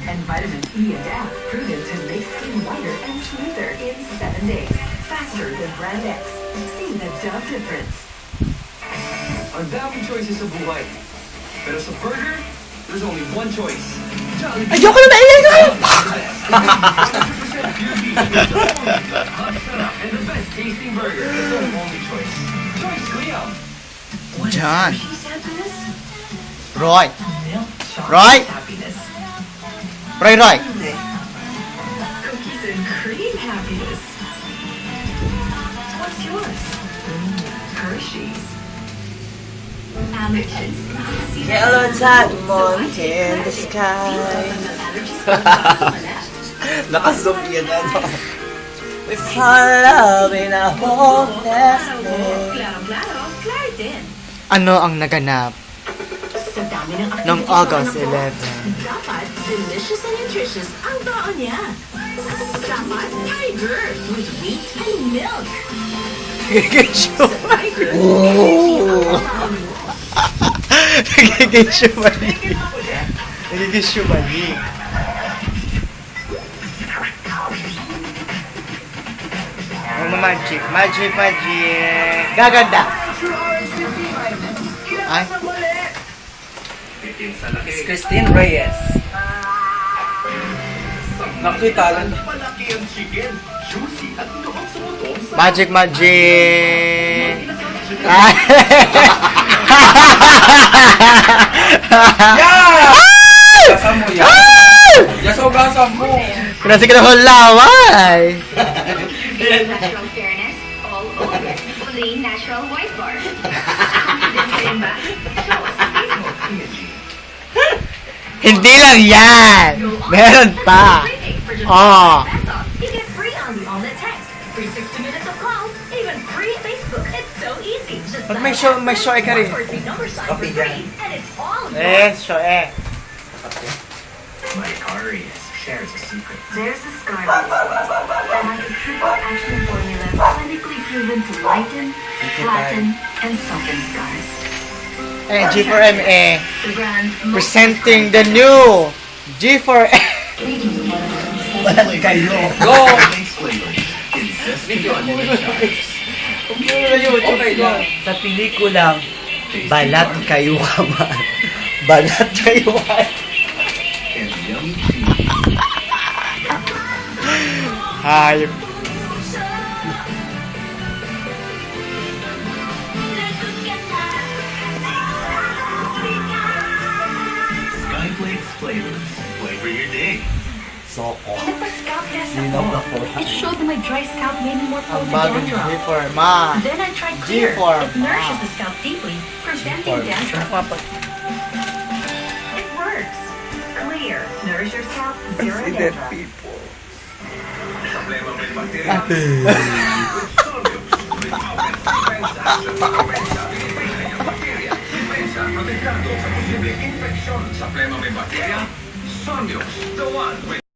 And vitamins E and F proven to make skin whiter and smoother in 7 days. Faster than Brand X. See the Dove difference. Ang daming choices sa buhay. Pero sa burger, there's only one choice. Jollibee. Ayoko na maingay ko! And the best tasting burger is the only choice. Choice Liam. John. Hershey's happiness? Roy. Milk Roy. chocolate happiness. Roy. Cookies and cream happiness. What's yours? Hershey's. Allergens. Yellow diamond in the sky. Nakazoom yan ano. We fall love in a hopeless day. Claro, claro din. Ano ang naganap Sa dami ng noong activities August ng anak 11? mo, dapat delicious and nutritious ang baon niya. Dapat Tiger with wheat and milk. Nagiging Sa Tiger, Nagiging shumali. Nagiging shumali. Ano magic? Magic. Gaganda. Ay? It's Christine Reyes. Nakita lang. Malaki ang chicken, juicy at lubang sumutong sa Magic. Ah. Gasam mo yan. Gasam mo. Kasi ka na kong laway. Natural fairness all over. Fully natural white bar. Confident ka rin ba? Show us sa Facebook. Hindi lang yan. Meron pa. Oh. That's all. You get free on the all-net text, free 60 minutes of calls, even free Facebook. It's so easy. Just Pag may show ka rin. number sign for free, and it's all Show eh. My Arius shares a secret. There's a Scarlet that has a triple action formula clinically proven to lighten, flatten, and soften scars. G4MA The brand presenting the new G4M. Walang kayo. Go! Makes flavors. Insist on Okay lang. Sa pelikulang Balat Kayo Ka Man. Balat Kayo Man. and yummy cheese. Hayop. Skyflakes flavors. Flavor your day. Soko. scalp test Sinaw na ko. It showed that my dry scalp made me more Ang prone to bagong dandruff. G4 Ma. Then I tried Clear. G4 It nourishes the scalp deeply, preventing dandruff. It works. Clear. Nourish your scalp, zero dandruff. Problema may bakterya. Protegado sa posibleng infeksyon sa plema may bakterya. Somnios, the one with